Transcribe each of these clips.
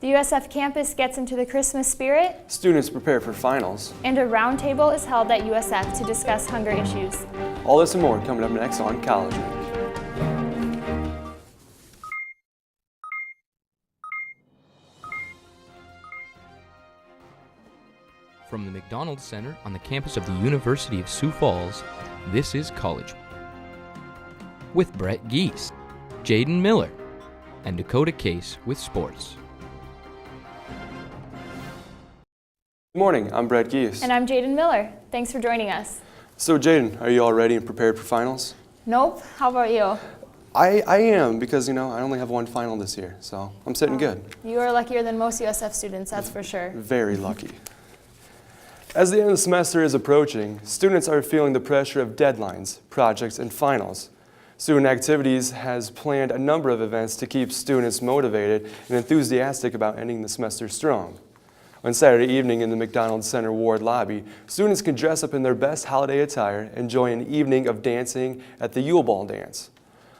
The USF campus gets into the Christmas spirit. Students prepare for finals. And a roundtable is held at USF to discuss hunger issues. All this and more coming up next on College Week. From the McDonald Center on the campus of the University of Sioux Falls, this is College with Brett Geese, Jaden Miller, and Dakota Case with sports. Good morning, I'm Brett Geese. And I'm Jaden Miller. Thanks for joining us. So Jaden, are you all ready and prepared for finals? Nope. How about you? I am, because I only have one final this year, so I'm sitting good. You are luckier than most USF students, that's for sure. Very lucky. As the end of the semester is approaching, students are feeling the pressure of deadlines, projects, and finals. Student Activities has planned a number of events to keep students motivated and enthusiastic about ending the semester strong. On Saturday evening in the McDonald Center Ward lobby, students can dress up in their best holiday attire and enjoy an evening of dancing at the Yule Ball Dance.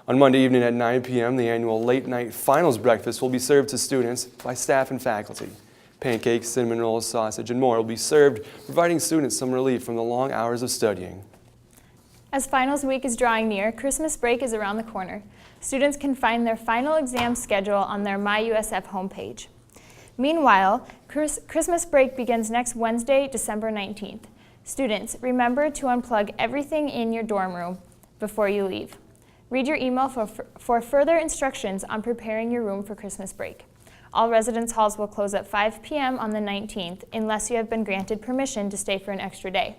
On Monday evening at 9 p.m., the annual late-night finals breakfast will be served to students by staff and faculty. Pancakes, cinnamon rolls, sausage, and more will be served, providing students some relief from the long hours of studying. As finals week is drawing near, Christmas break is around the corner. Students can find their final exam schedule on their MyUSF homepage. Meanwhile, Christmas break begins next Wednesday, December 19th. Students, remember to unplug everything in your dorm room before you leave. Read your email for further instructions on preparing your room for Christmas break. All residence halls will close at 5 p.m. on the 19th unless you have been granted permission to stay for an extra day.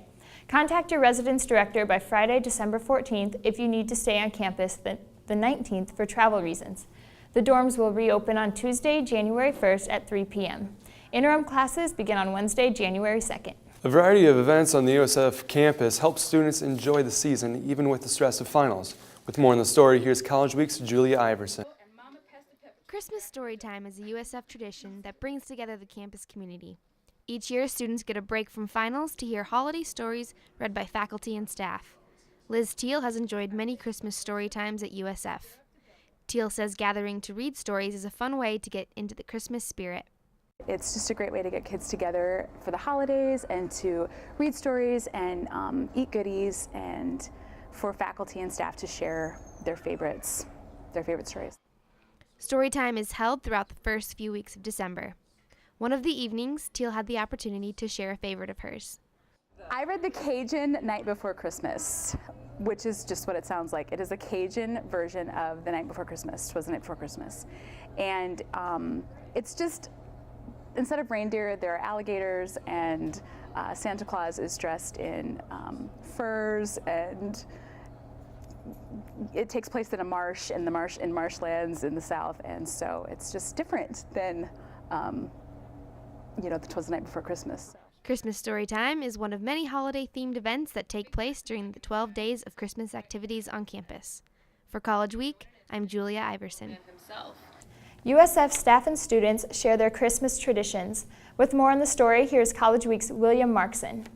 Contact your residence director by Friday, December 14th if you need to stay on campus the 19th for travel reasons. The dorms will reopen on Tuesday, January 1st at 3 p.m. Interim classes begin on Wednesday, January 2nd. A variety of events on the USF campus help students enjoy the season even with the stress of finals. With more on the story, here's College Week's Julia Iverson. Christmas Storytime is a USF tradition that brings together the campus community. Each year, students get a break from finals to hear holiday stories read by faculty and staff. Liz Teal has enjoyed many Christmas story times at USF. Teal says gathering to read stories is a fun way to get into the Christmas spirit. It's just a great way to get kids together for the holidays and to read stories and eat goodies, and for faculty and staff to share their favorite stories. Storytime is held throughout the first few weeks of December. One of the evenings, Teal had the opportunity to share a favorite of hers. I read The Cajun Night Before Christmas, which is just what it sounds like. It is a Cajun version of The Night Before Christmas. 'Twas the Night Before Christmas. And it's just, instead of reindeer, there are alligators, and Santa Claus is dressed in furs, and it takes place in a marsh, in marshlands in the South, and so it's just different than, 'Twas the Night Before Christmas. Christmas Storytime is one of many holiday-themed events that take place during the 12 days of Christmas activities on campus. For College Week, I'm Julia Iverson. USF staff and students share their Christmas traditions. With more on the story, here's College Week's William Markson.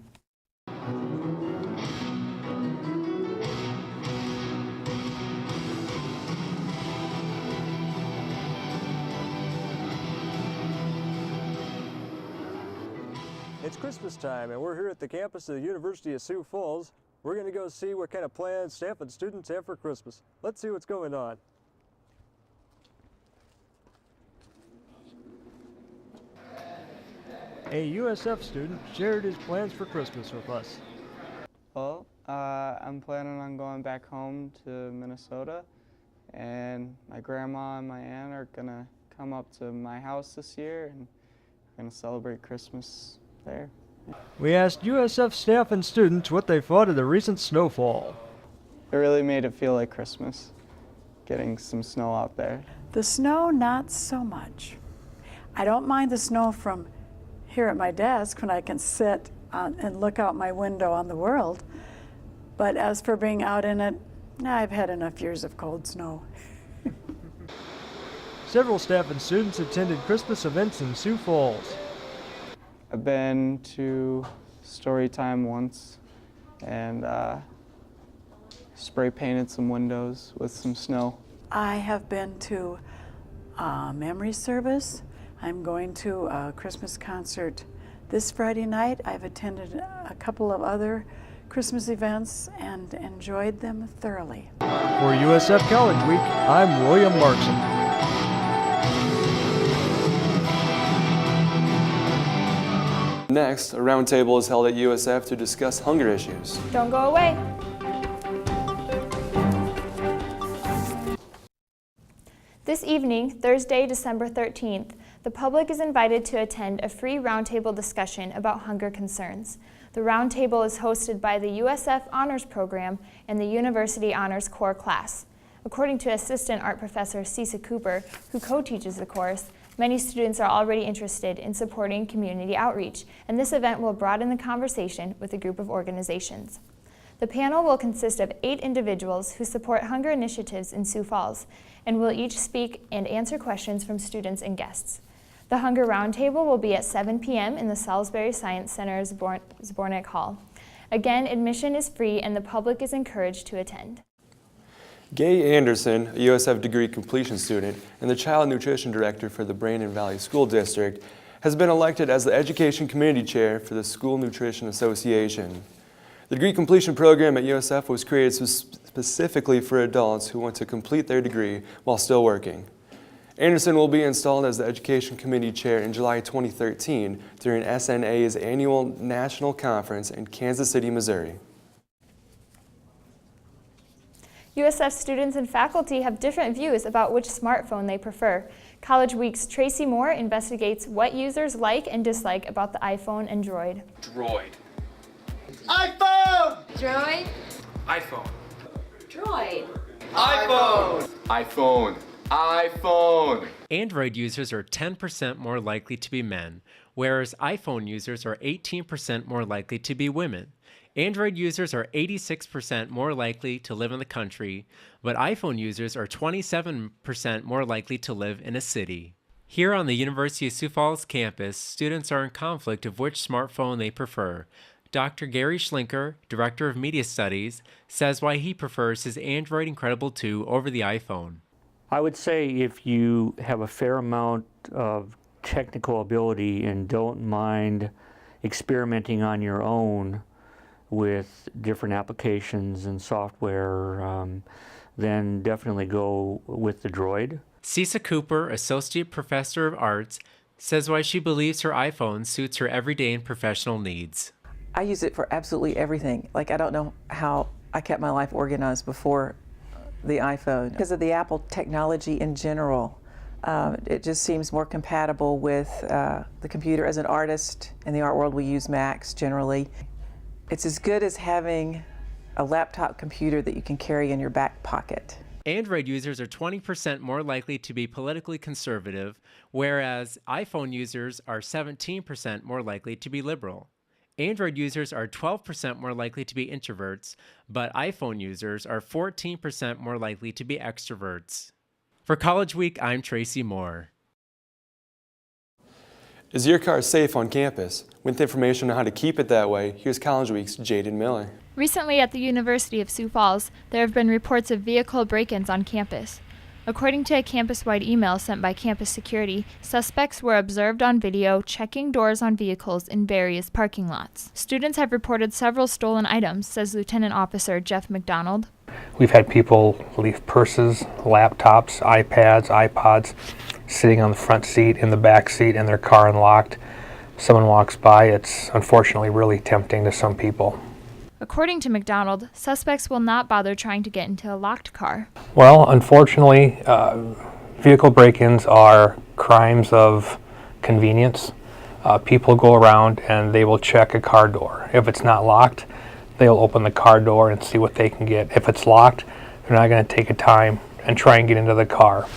It's Christmas time, and we're here at the campus of the University of Sioux Falls. We're going to go see what kind of plans staff and students have for Christmas. Let's see what's going on. A USF student shared his plans for Christmas with us. Well, I'm planning on going back home to Minnesota, and my grandma and my aunt are going to come up to my house this year, and we're going to celebrate Christmas there. We asked USF staff and students what they thought of the recent snowfall. It really made it feel like Christmas, getting some snow out there. The snow, not so much. I don't mind the snow from here at my desk when I can sit and look out my window on the world. But as for being out in it, I've had enough years of cold snow. Several staff and students attended Christmas events in Sioux Falls. I've been to Storytime once and spray painted some windows with some snow. I have been to memory service. I'm going to a Christmas concert this Friday night. I've attended a couple of other Christmas events and enjoyed them thoroughly. For USF College Week, I'm William Markson. Next, a roundtable is held at USF to discuss hunger issues. Don't go away. This evening, Thursday, December 13th, the public is invited to attend a free roundtable discussion about hunger concerns. The roundtable is hosted by the USF Honors Program and the University Honors Core class. According to Assistant Art Professor Cisa Cooper, who co-teaches the course, many students are already interested in supporting community outreach, and this event will broaden the conversation with a group of organizations. The panel will consist of 8 individuals who support hunger initiatives in Sioux Falls, and will each speak and answer questions from students and guests. The Hunger Roundtable will be at 7 p.m. in the Salisbury Science Center's Zbornik Hall. Again, admission is free and the public is encouraged to attend. Gay Anderson, a USF degree completion student and the Child Nutrition Director for the Brandon Valley School District, has been elected as the Education Committee Chair for the School Nutrition Association. The degree completion program at USF was created specifically for adults who want to complete their degree while still working. Anderson will be installed as the Education Committee Chair in July 2013 during SNA's annual national conference in Kansas City, Missouri. USF students and faculty have different views about which smartphone they prefer. College Week's Tracy Moore investigates what users like and dislike about the iPhone and Droid. Droid. iPhone! Droid. iPhone. Droid. iPhone. iPhone. iPhone. Android users are 10% more likely to be men, whereas iPhone users are 18% more likely to be women. Android users are 86% more likely to live in the country, but iPhone users are 27% more likely to live in a city. Here on the University of Sioux Falls campus, students are in conflict of which smartphone they prefer. Dr. Gary Schlinker, Director of Media Studies, says why he prefers his Android Incredible 2 over the iPhone. I would say if you have a fair amount of technical ability and don't mind experimenting on your own with different applications and software, then definitely go with the Droid. Cisa Cooper, Associate Professor of Arts, says why she believes her iPhone suits her everyday and professional needs. I use it for absolutely everything. Like, I don't know how I kept my life organized before the iPhone. Because of the Apple technology in general, it just seems more compatible with the computer. As an artist in the art world, we use Macs generally. It's as good as having a laptop computer that you can carry in your back pocket. Android users are 20% more likely to be politically conservative, whereas iPhone users are 17% more likely to be liberal. Android users are 12% more likely to be introverts, but iPhone users are 14% more likely to be extroverts. For College Week, I'm Tracy Moore. Is your car safe on campus? With information on how to keep it that way, here's College Week's Jaden Miller. Recently at the University of Sioux Falls, there have been reports of vehicle break-ins on campus. According to a campus-wide email sent by campus security, suspects were observed on video checking doors on vehicles in various parking lots. Students have reported several stolen items, says Lieutenant Officer Jeff McDonald. We've had people leave purses, laptops, iPads, iPods sitting on the front seat, in the back seat, and their car unlocked. Someone walks by, it's unfortunately really tempting to some people. According to McDonald, suspects will not bother trying to get into a locked car. Well, unfortunately, vehicle break-ins are crimes of convenience. People go around and they will check a car door. If it's not locked, they'll open the car door and see what they can get. If it's locked, they're not going to take a time and try and get into the car.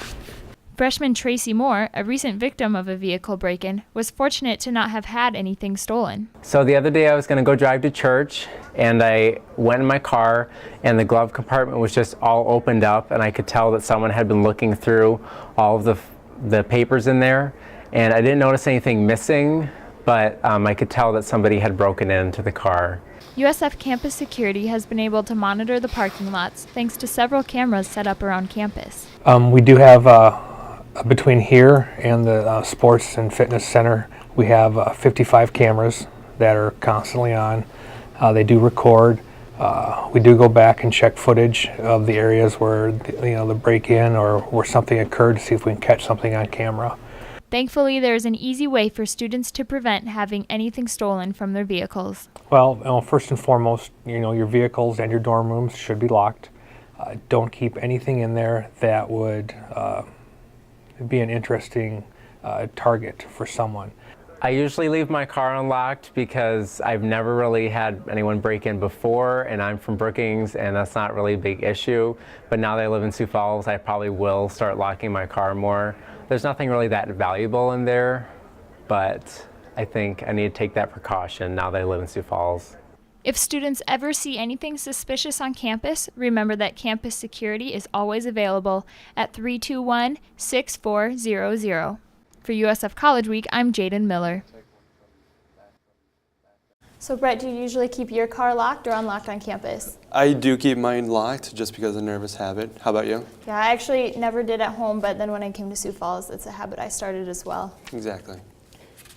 Freshman Tracy Moore, a recent victim of a vehicle break-in, was fortunate to not have had anything stolen. So the other day I was going to go drive to church, and I went in my car and the glove compartment was just all opened up, and I could tell that someone had been looking through all of the papers in there, and I didn't notice anything missing, but I could tell that somebody had broken into the car. USF campus security has been able to monitor the parking lots thanks to several cameras set up around campus. We do have a Between here and the Sports and Fitness Center, we have 55 cameras that are constantly on. They do record. We do go back and check footage of the areas where the break-in or where something occurred to see if we can catch something on camera. Thankfully, there is an easy way for students to prevent having anything stolen from their vehicles. Well, first and foremost, your vehicles and your dorm rooms should be locked. Don't keep anything in there that would be an interesting target for someone. I usually leave my car unlocked because I've never really had anyone break in before, and I'm from Brookings, and that's not really a big issue. But now that I live in Sioux Falls, I probably will start locking my car more. There's nothing really that valuable in there, but I think I need to take that precaution now that I live in Sioux Falls. If students ever see anything suspicious on campus, remember that campus security is always available at 321-6400. For USF College Week, I'm Jaden Miller. So Brett, do you usually keep your car locked or unlocked on campus? I do keep mine locked just because of a nervous habit. How about you? Yeah, I actually never did at home, but then when I came to Sioux Falls, it's a habit I started as well. Exactly.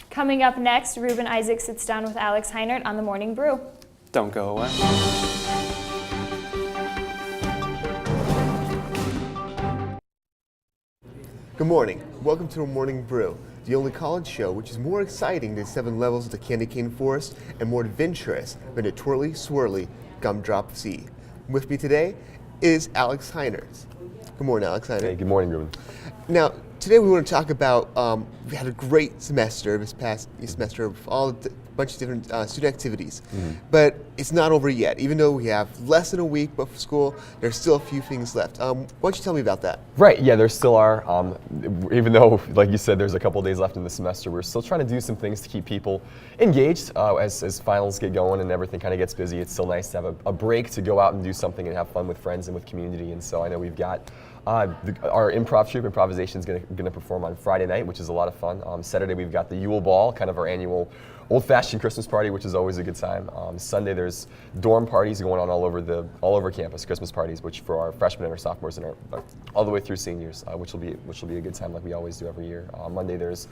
Coming up next, Ruben Isaac sits down with Alex Heinert on the Morning Brew. Don't go away. Good morning. Welcome to a Morning Brew, the only college show which is more exciting than 7 levels of the candy cane forest and more adventurous than a twirly, swirly gumdrop sea. With me today is Alex Heinert. Good morning, Alex Heinert. Hey, good morning, Ruben. Now, today we want to talk about, we had a great semester this past semester of a bunch of different student activities, but it's not over yet. Even though we have less than a week of school, there's still a few things left. Why don't you tell me about that? Right, yeah, there still are. Even though, like you said, there's a couple days left in the semester, we're still trying to do some things to keep people engaged as finals get going and everything kind of gets busy. It's still nice to have a break to go out and do something and have fun with friends and with community. And so I know we've got our improv troupe, improvisation, is going to perform on Friday night, which is a lot of fun. Saturday we've got the Yule Ball, kind of our annual old-fashioned Christmas party, which is always a good time. Sunday there's dorm parties going on all over campus, Christmas parties, which for our freshmen and our sophomores and all the way through seniors, which will be a good time like we always do every year. Monday there's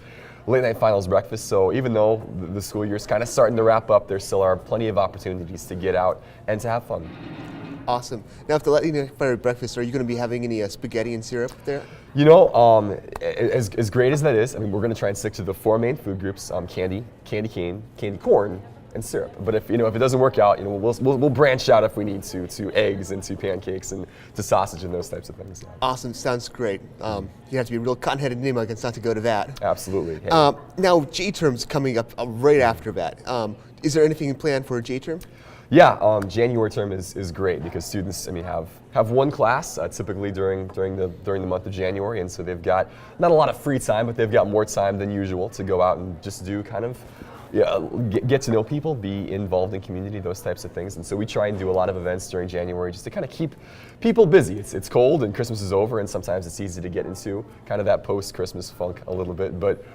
late night finals breakfast. So even though the school year is kind of starting to wrap up, there still are plenty of opportunities to get out and to have fun. Awesome. Now, after late night breakfast, are you going to be having any spaghetti and syrup there? You know, as great as that is, I mean, we're going to try and stick to the 4 main food groups: candy, candy cane, candy corn, and syrup. But if it doesn't work out, we'll branch out if we need to eggs and to pancakes and to sausage and those types of things. Yeah. Awesome. Sounds great. You have to be a real cotton-headed Nemo not to go to that. Absolutely. Hey. Now, J-term's coming up right after that. Is there anything planned for a J-term? Yeah, January term is great because students, have one class typically during the month of January, and so they've got not a lot of free time, but they've got more time than usual to go out and just do kind of get to know people, be involved in community, those types of things. And so we try and do a lot of events during January just to kind of keep people busy. It's cold and Christmas is over, and sometimes it's easy to get into kind of that post-Christmas funk a little bit. But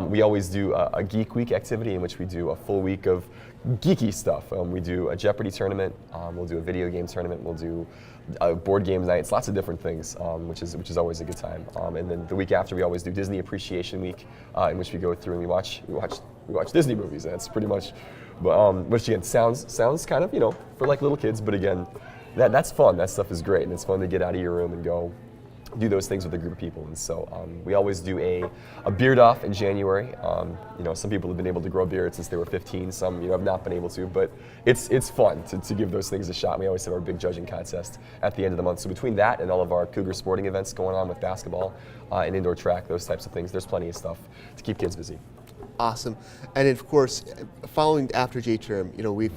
we always do a Geek Week activity in which we do a full week of geeky stuff. We do a Jeopardy tournament, we'll do a video game tournament, we'll do board game nights, lots of different things, which is always a good time. And then the week after we always do Disney Appreciation Week, in which we go through and we watch Disney movies. And that's pretty much, which again sounds kind of for like little kids, but again, that's fun. That stuff is great, and it's fun to get out of your room and go do those things with a group of people. And so we always do a beard off in January. Some people have been able to grow beards since they were 15. Some have not been able to, but it's fun to give those things a shot. We always have our big judging contest at the end of the month. So between that and all of our Cougar sporting events going on with basketball and indoor track, those types of things, there's plenty of stuff to keep kids busy. Awesome. And of course, following after J-term,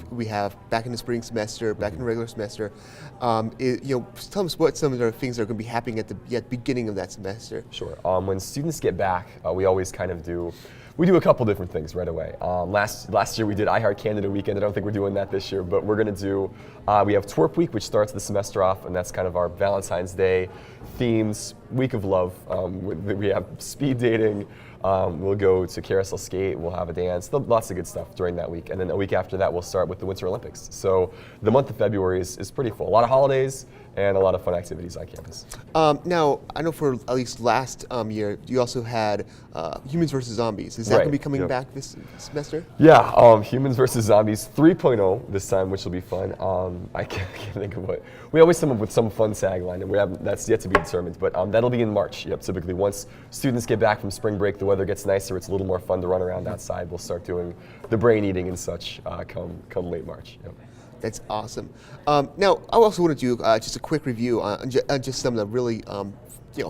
we have back in the spring semester, back in the regular semester. Tell us what some of the things that are going to be happening at the beginning of that semester. Sure. When students get back, we always kind of do a couple different things right away. Last year we did I Heart Canada Weekend. I don't think we're doing that this year, but we're going to do, we have Twerp Week, which starts the semester off, and that's kind of our Valentine's Day themes, Week of Love. We have speed dating, We'll go to carousel skate, we'll have a dance, lots of good stuff during that week. And then a week after that, we'll start with the Winter Olympics. So the month of February is pretty full. A lot of holidays and a lot of fun activities on campus. Now, I know for at least last year, you also had Humans vs. Zombies. Is that going to be coming back this semester? Yeah, Humans vs. Zombies 3.0 this time, which will be fun. I can't think of what. We always come up with some fun tagline, and that's yet to be determined. But that'll be in March. Yep, typically once students get back from spring break, the weather gets nicer, it's a little more fun to run around outside. We'll start doing the brain eating and such come late March. Yep. That's awesome. Now, I also want to do just a quick review on just some of the really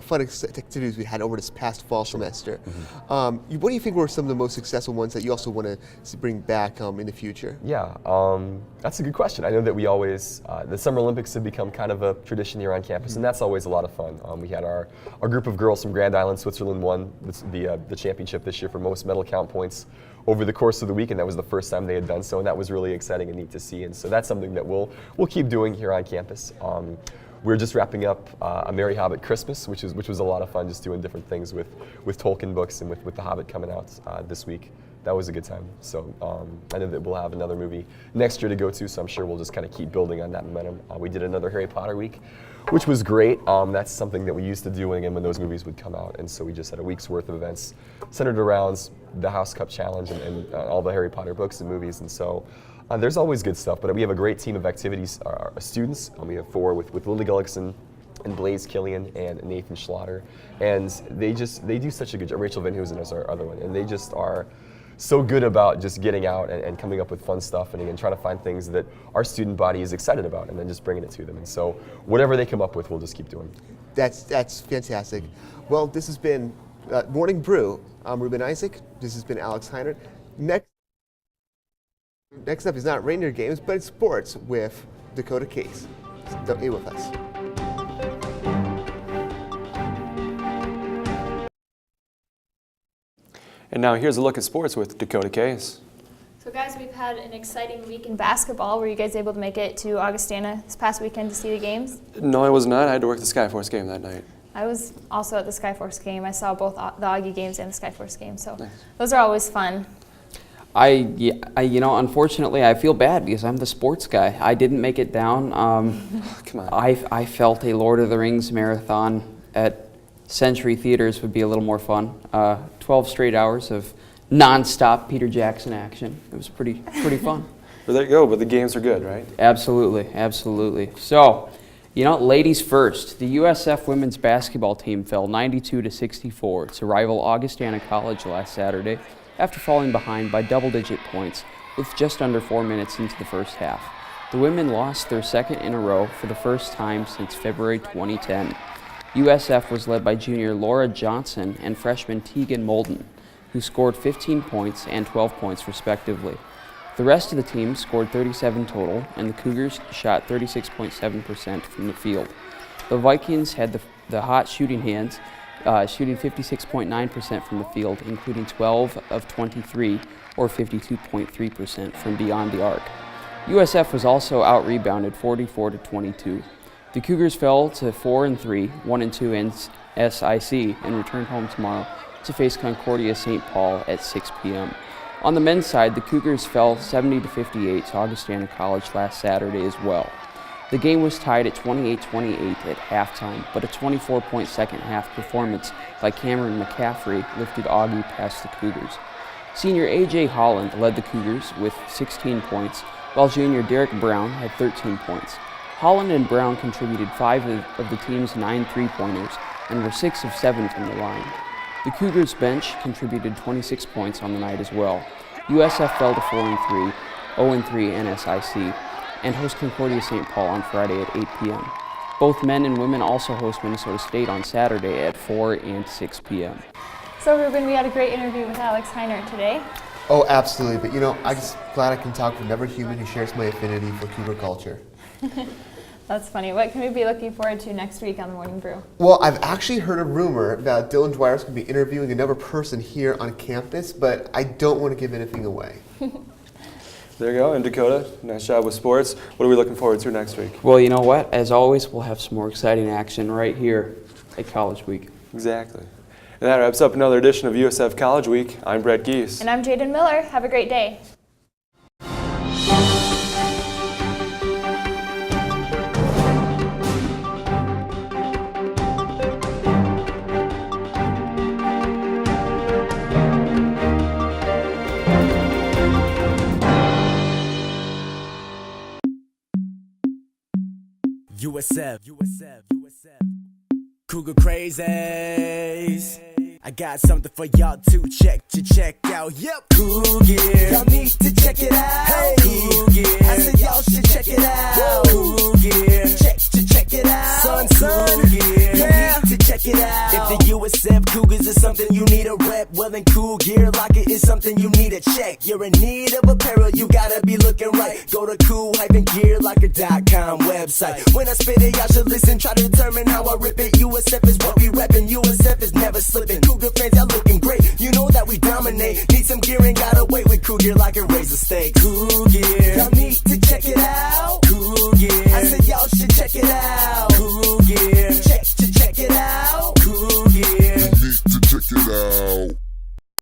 fun activities we had over this past fall semester. What do you think were some of the most successful ones that you also want to bring back in the future? Yeah, that's a good question. I know that we always, the Summer Olympics have become kind of a tradition here on campus, and that's always a lot of fun. We had our group of girls from Grand Island, Switzerland won the championship this year for most medal count points over the course of the week, and that was the first time they had done so, and that was really exciting and neat to see. And so that's something that we'll keep doing here on campus. We're just wrapping up A Merry Hobbit Christmas, which was a lot of fun, just doing different things with Tolkien books and with The Hobbit coming out this week. That was a good time. So I know that we'll have another movie next year to go to, so I'm sure we'll just kind of keep building on that momentum. We did another Harry Potter week, which was great. That's something that we used to do again when those movies would come out, and so we just had a week's worth of events centered around the House Cup Challenge and all the Harry Potter books and movies, and so there's always good stuff, but we have a great team of activities, students. We have 4 with Lily Gullickson and Blaze Killian and Nathan Schlatter, and they do such a good job. Rachel Van Hoosen is our other one, and they just are so good about just getting out and coming up with fun stuff and trying to find things that our student body is excited about and then just bringing it to them. And so whatever they come up with, we'll just keep doing. That's fantastic. Well, this has been Morning Brew. I'm Ruben Isaac. This has been Alex Heiner. Next up is not Reindeer Games, but it's sports with Dakota Case. Stay with us. And now here's a look at sports with Dakota Case. So guys, we've had an exciting week in basketball. Were you guys able to make it to Augustana this past weekend to see the games? No, I was not. I had to work the Skyforce game that night. I was also at the Skyforce game. I saw both the Augie games and the Skyforce game, so those are always fun. Unfortunately, I feel bad because I'm the sports guy. I didn't make it down. Come on. I felt a Lord of the Rings marathon at Century Theaters would be a little more fun. 12 straight hours of non-stop Peter Jackson action. It was pretty fun. Well, there you go, but the games are good, right? Absolutely, absolutely. So, ladies first. The USF women's basketball team fell 92-64 to rival Augustana College last Saturday after falling behind by double-digit points with just under 4 minutes into the first half. The women lost their second in a row for the first time since February 2010. USF was led by junior Laura Johnson and freshman Tegan Molden, who scored 15 points and 12 points respectively. The rest of the team scored 37 total, and the Cougars shot 36.7% from the field. The Vikings had the hot shooting hands, shooting 56.9% from the field, including 12 of 23, or 52.3% from beyond the arc. USF was also out-rebounded 44-22. The Cougars fell to 4-3, 1-2 in SIC, and returned home tomorrow to face Concordia St. Paul at 6 p.m. On the men's side, the Cougars fell 70-58 to Augustana College last Saturday as well. The game was tied at 28-28 at halftime, but a 24-point second half performance by Cameron McCaffrey lifted Augie past the Cougars. Senior A.J. Holland led the Cougars with 16 points, while junior Derek Brown had 13 points. Holland and Brown contributed 5 of the team's 9 three-pointers and were 6 of 7 from the line. The Cougars bench contributed 26 points on the night as well. USF fell to 4-3, 0-3 in SIC, and host Concordia St. Paul on Friday at 8 p.m. Both men and women also host Minnesota State on Saturday at 4 and 6 p.m. So Ruben, we had a great interview with Alex Heiner today. Oh, absolutely. But I'm just glad I can talk with another human who shares my affinity for Cougar culture. That's funny. What can we be looking forward to next week on the Morning Brew? Well, I've actually heard a rumor that Dylan Dwyer's going to be interviewing another person here on campus, but I don't want to give anything away. There you go. And Dakota, nice job with sports. What are we looking forward to next week? Well, you know what? As always, we'll have some more exciting action right here at College Week. Exactly. And that wraps up another edition of USF College Week. I'm Brett Geese. And I'm Jaden Miller. Have a great day. USF, Cougar crazies. I got something for y'all to check out. Yep, Cougar. Y'all need to check it out. Hey, Cougar. I said y'all should check it out. Cougar. Check it out. Son. Yeah. To check it out. If the USF Cougars is something you need a rep, well then Cool Gear Locker is something you need to check. You're in need of apparel, you gotta be looking right. Go to cool-gearlocker.com website. When I spit it, y'all should listen. Try to determine how I rip it. USF is what we reppin'. USF is never slipping. Cougar fans, y'all looking great. You know that we dominate. Need some gear and gotta wait with Cool Gear Locker, raise the stakes. Cool Gear. Y'all need to check it out. Cool Gear. I said y'all should check it out.